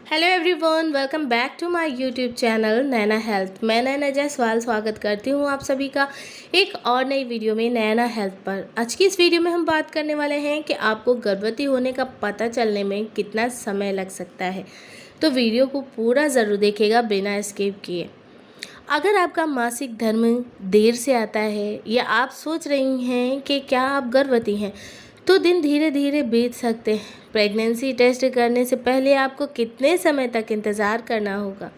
Hello everyone, welcome back to my YouTube channel Naina health. मैं नैना जायसवाल स्वागत करती हूँ आप सभी का एक और नई वीडियो में नैना हेल्थ पर। आज की इस वीडियो में हम बात करने वाले हैं कि आपको गर्भवती होने का पता चलने में कितना समय लग सकता है। तो वीडियो को पूरा ज़रूर देखिएगा बिना स्किप किए। अगर आपका मासिक धर्म देर से आता है या आप सोच रही हैं कि क्या आप गर्भवती हैं, तो दिन धीरे धीरे बीत सकते हैं। प्रेगनेंसी टेस्ट करने से पहले आपको कितने समय तक इंतज़ार करना होगा।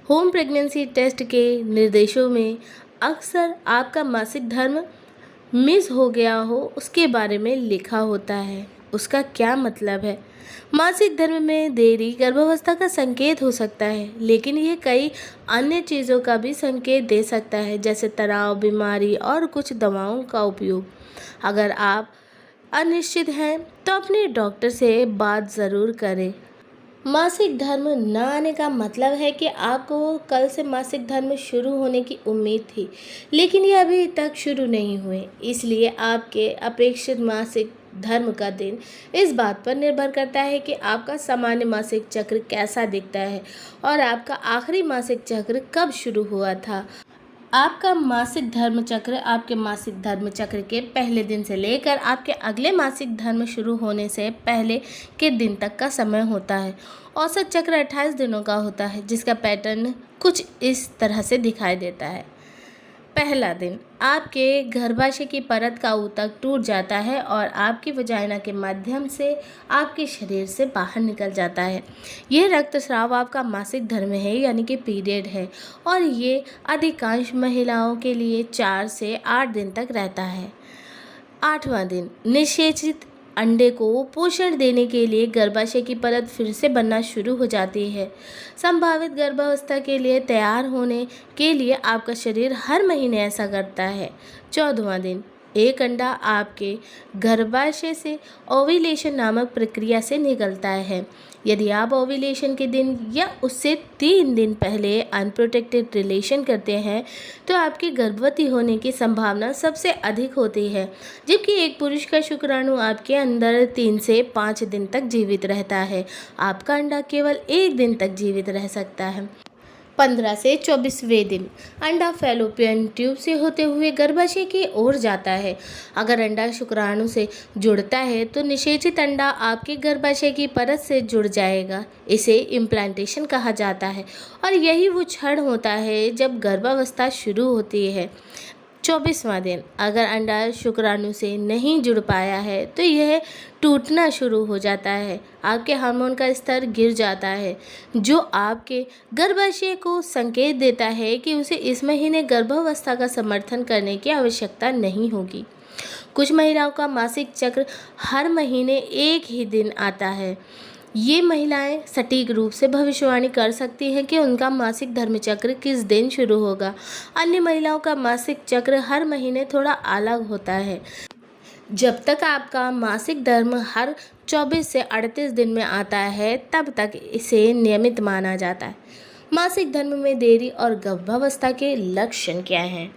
होम प्रेगनेंसी टेस्ट के निर्देशों में अक्सर आपका मासिक धर्म मिस हो गया हो उसके बारे में लिखा होता है। उसका क्या मतलब है? मासिक धर्म में देरी गर्भावस्था का संकेत हो सकता है, लेकिन ये कई अन्य चीज़ों का भी संकेत दे सकता है, जैसे तनाव, बीमारी और कुछ दवाओं का उपयोग। अगर आप अनिश्चित हैं तो अपने डॉक्टर से बात ज़रूर करें। मासिक धर्म न आने का मतलब है कि आपको कल से मासिक धर्म शुरू होने की उम्मीद थी, लेकिन ये अभी तक शुरू नहीं हुए। इसलिए आपके अपेक्षित मासिक धर्म का दिन इस बात पर निर्भर करता है कि आपका सामान्य मासिक चक्र कैसा दिखता है और आपका आखिरी मासिक चक्र कब शुरू हुआ था। आपका मासिक धर्म चक्र आपके मासिक धर्म चक्र के पहले दिन से लेकर आपके अगले मासिक धर्म शुरू होने से पहले के दिन तक का समय होता है। औसत चक्र 28 दिनों का होता है, जिसका पैटर्न कुछ इस तरह से दिखाई देता है। पहला दिन, आपके गर्भाशय की परत का ऊतक टूट जाता है और आपकी वजाइना के माध्यम से आपके शरीर से बाहर निकल जाता है। यह रक्तस्राव आपका मासिक धर्म है, यानी कि पीरियड है, और ये अधिकांश महिलाओं के लिए 4 से 8 दिन तक रहता है। 8वां दिन, निषेचित अंडे को पोषण देने के लिए गर्भाशय की परत फिर से बनना शुरू हो जाती है। संभावित गर्भावस्था के लिए तैयार होने के लिए आपका शरीर हर महीने ऐसा करता है। 14वां दिन, एक अंडा आपके गर्भाशय से ओव्यूलेशन नामक प्रक्रिया से निकलता है। यदि आप ओव्यूलेशन के दिन या उससे 3 दिन पहले अनप्रोटेक्टेड रिलेशन करते हैं तो आपकी गर्भवती होने की संभावना सबसे अधिक होती है, जबकि एक पुरुष का शुक्राणु आपके अंदर 3 से 5 दिन तक जीवित रहता है। आपका अंडा केवल 1 दिन तक जीवित रह सकता है। 15 से 24वें दिन, अंडा फैलोपियन ट्यूब से होते हुए गर्भाशय की ओर जाता है। अगर अंडा शुक्राणु से जुड़ता है तो निषेचित अंडा आपके गर्भाशय की परत से जुड़ जाएगा। इसे इम्प्लांटेशन कहा जाता है और यही वो क्षण होता है जब गर्भावस्था शुरू होती है। 24वां दिन, अगर अंडा शुक्राणु से नहीं जुड़ पाया है तो यह टूटना शुरू हो जाता है। आपके हार्मोन का स्तर गिर जाता है, जो आपके गर्भाशय को संकेत देता है कि उसे इस महीने गर्भावस्था का समर्थन करने की आवश्यकता नहीं होगी। कुछ महिलाओं का मासिक चक्र हर महीने एक ही दिन आता है। ये महिलाएं सटीक रूप से भविष्यवाणी कर सकती हैं कि उनका मासिक धर्म चक्र किस दिन शुरू होगा। अन्य महिलाओं का मासिक चक्र हर महीने थोड़ा अलग होता है। जब तक आपका मासिक धर्म हर 24 से 38 दिन में आता है, तब तक इसे नियमित माना जाता है। मासिक धर्म में देरी और गर्भावस्था के लक्षण क्या हैं?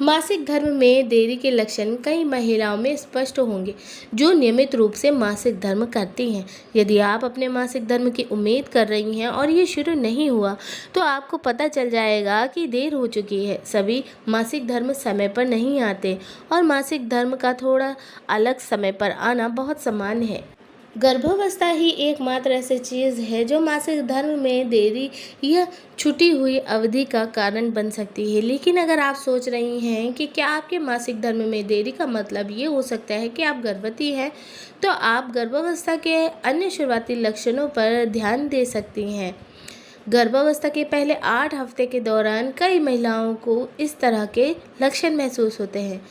मासिक धर्म में देरी के लक्षण कई महिलाओं में स्पष्ट होंगे जो नियमित रूप से मासिक धर्म करती हैं। यदि आप अपने मासिक धर्म की उम्मीद कर रही हैं और ये शुरू नहीं हुआ, तो आपको पता चल जाएगा कि देर हो चुकी है। सभी मासिक धर्म समय पर नहीं आते और मासिक धर्म का थोड़ा अलग समय पर आना बहुत सामान्य है। गर्भावस्था ही एकमात्र ऐसी चीज़ है जो मासिक धर्म में देरी या छूटी हुई अवधि का कारण बन सकती है। लेकिन अगर आप सोच रही हैं कि क्या आपके मासिक धर्म में देरी का मतलब ये हो सकता है कि आप गर्भवती हैं, तो आप गर्भावस्था के अन्य शुरुआती लक्षणों पर ध्यान दे सकती हैं। गर्भावस्था के पहले 8 हफ्ते के दौरान कई महिलाओं को इस तरह के लक्षण महसूस होते हैं।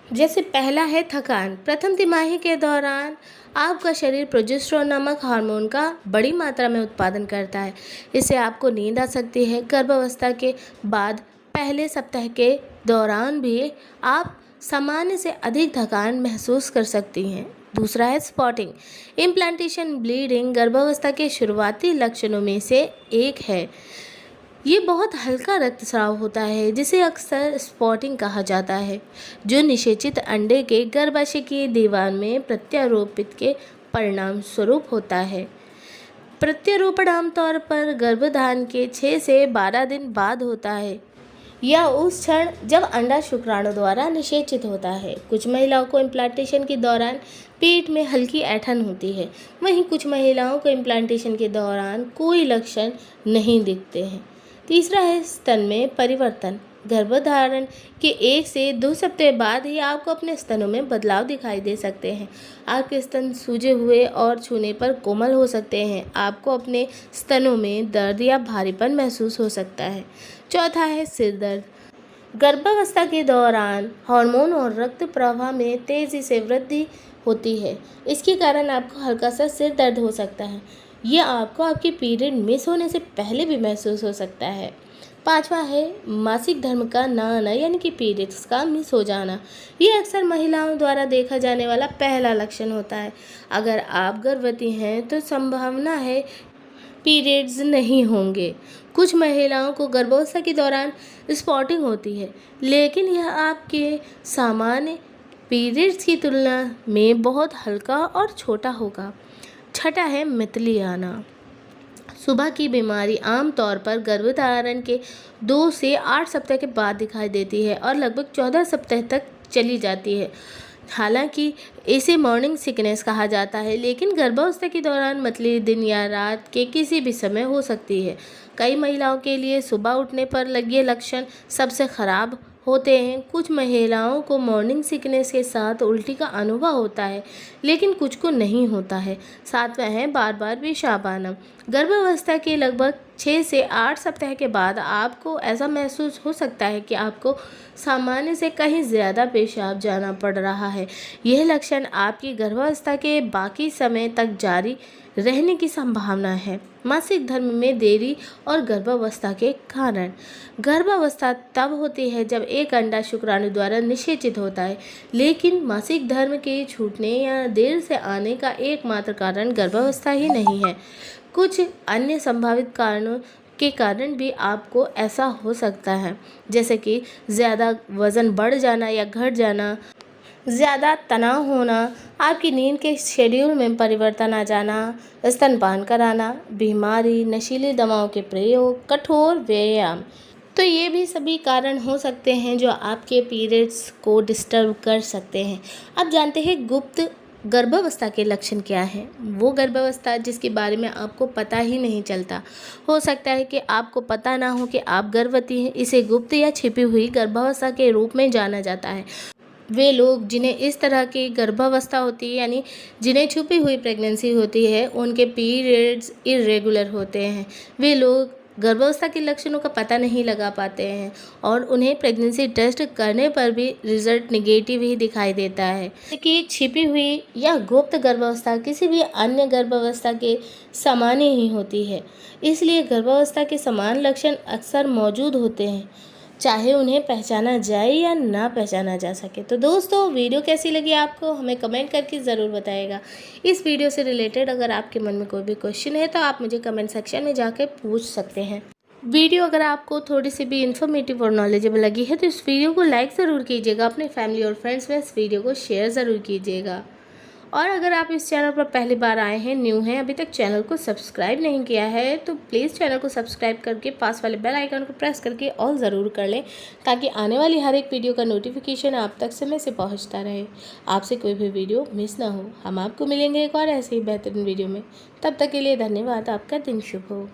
जैसे पहला है थकान। प्रथम तिमाही के दौरान आपका शरीर प्रोजेस्टेरोन नामक हार्मोन का बड़ी मात्रा में उत्पादन करता है। इससे आपको नींद आ सकती है। गर्भावस्था के बाद पहले सप्ताह के दौरान भी आप सामान्य से अधिक थकान महसूस कर सकती हैं। दूसरा है स्पॉटिंग। इम्प्लांटेशन ब्लीडिंग गर्भावस्था के शुरुआती लक्षणों में से एक है। ये बहुत हल्का रक्तस्राव होता है, जिसे अक्सर स्पॉटिंग कहा जाता है, जो निषेचित अंडे के गर्भाशय की दीवार में प्रत्यारोपित के परिणाम स्वरूप होता है। प्रत्यारोपण आमतौर पर गर्भधारण के 6 से 12 दिन बाद होता है या उस क्षण जब अंडा शुक्राणु द्वारा निषेचित होता है। कुछ महिलाओं को इम्प्लांटेशन के दौरान पेट में हल्की ऐंठन होती है, वहीं कुछ महिलाओं को इम्प्लांटेशन के दौरान कोई लक्षण नहीं दिखते हैं। तीसरा है स्तन में परिवर्तन। गर्भधारण के 1 से 2 सप्ताह बाद ही आपको अपने स्तनों में बदलाव दिखाई दे सकते हैं। आपके स्तन सूजे हुए और छूने पर कोमल हो सकते हैं। आपको अपने स्तनों में दर्द या भारीपन महसूस हो सकता है। चौथा है सिर दर्द। गर्भावस्था के दौरान हार्मोन और रक्त प्रवाह में तेज़ी से वृद्धि होती है। इसके कारण आपको हल्का सा सिर दर्द हो सकता है। यह आपको आपके पीरियड मिस होने से पहले भी महसूस हो सकता है। पांचवा है मासिक धर्म का ना आना यानी कि पीरियड्स का मिस हो जाना। ये अक्सर महिलाओं द्वारा देखा जाने वाला पहला लक्षण होता है। अगर आप गर्भवती हैं तो संभावना है पीरियड्स नहीं होंगे। कुछ महिलाओं को गर्भावस्था के दौरान स्पॉटिंग होती है, लेकिन यह आपके सामान्य पीरियड्स की तुलना में बहुत हल्का और छोटा होगा। छठा है मितली आना। सुबह की बीमारी आमतौर पर गर्भधारण के 2 से 8 सप्ताह के बाद दिखाई देती है और लगभग 14 सप्ताह तक चली जाती है। हालांकि इसे मॉर्निंग सिकनेस कहा जाता है, लेकिन गर्भावस्था के दौरान मतली दिन या रात के किसी भी समय हो सकती है। कई महिलाओं के लिए सुबह उठने पर ये लक्षण सबसे खराब होते हैं। कुछ महिलाओं को मॉर्निंग सिकनेस के साथ उल्टी का अनुभव होता है, लेकिन कुछ को नहीं होता है। सातवां है बार बार पेशाब आना। गर्भावस्था के लगभग 6 से 8 सप्ताह के बाद आपको ऐसा महसूस हो सकता है कि आपको सामान्य से कहीं ज़्यादा पेशाब जाना पड़ रहा है। यह लक्षण आपकी गर्भावस्था के बाकी समय तक जारी रहने की संभावना है। मासिक धर्म में देरी और गर्भावस्था के कारण। गर्भावस्था तब होती है जब एक अंडा शुक्राणु द्वारा निषेचित होता है, लेकिन मासिक धर्म के छूटने या देर से आने का एकमात्र कारण गर्भावस्था ही नहीं है। कुछ अन्य संभावित कारणों के कारण भी आपको ऐसा हो सकता है, जैसे कि ज़्यादा वज़न बढ़ जाना या घट जाना, ज़्यादा तनाव होना, आपकी नींद के शेड्यूल में परिवर्तन आ जाना, स्तनपान कराना, बीमारी, नशीली दवाओं के प्रयोग, कठोर व्यायाम। तो ये भी सभी कारण हो सकते हैं जो आपके पीरियड्स को डिस्टर्ब कर सकते हैं। अब जानते हैं गुप्त गर्भावस्था के लक्षण क्या है। वो गर्भावस्था जिसके बारे में आपको पता ही नहीं चलता। हो सकता है कि आपको पता ना हो कि आप गर्भवती हैं। इसे गुप्त या छिपी हुई गर्भावस्था के रूप में जाना जाता है। वे लोग जिन्हें इस तरह की गर्भावस्था होती है, यानी जिन्हें छुपी हुई प्रेगनेंसी होती है, उनके पीरियड्स इरेगुलर होते हैं। वे लोग गर्भावस्था के लक्षणों का पता नहीं लगा पाते हैं और उन्हें प्रेगनेंसी टेस्ट करने पर भी रिजल्ट नेगेटिव ही दिखाई देता है। कि छिपी हुई या गुप्त गर्भावस्था किसी भी अन्य गर्भावस्था के समान ही होती है, इसलिए गर्भावस्था के समान लक्षण अक्सर मौजूद होते हैं, चाहे उन्हें पहचाना जाए या ना पहचाना जा सके। तो दोस्तों, वीडियो कैसी लगी आपको हमें कमेंट करके ज़रूर बताइएगा। इस वीडियो से रिलेटेड अगर आपके मन में कोई भी क्वेश्चन है तो आप मुझे कमेंट सेक्शन में जाकर पूछ सकते हैं। वीडियो अगर आपको थोड़ी सी भी इन्फॉर्मेटिव और नॉलेजेबल लगी है तो इस वीडियो को लाइक ज़रूर कीजिएगा। अपने फैमिली और फ्रेंड्स में इस वीडियो को शेयर ज़रूर कीजिएगा। और अगर आप इस चैनल पर पहली बार आए हैं, न्यू हैं, अभी तक चैनल को सब्सक्राइब नहीं किया है, तो प्लीज़ चैनल को सब्सक्राइब करके पास वाले बेल आइकन को प्रेस करके ऑल ज़रूर कर लें, ताकि आने वाली हर एक वीडियो का नोटिफिकेशन आप तक समय से पहुंचता रहे, आपसे कोई भी वीडियो मिस ना हो। हम आपको मिलेंगे एक और ऐसे ही बेहतरीन वीडियो में। तब तक के लिए धन्यवाद। आपका दिन शुभ हो।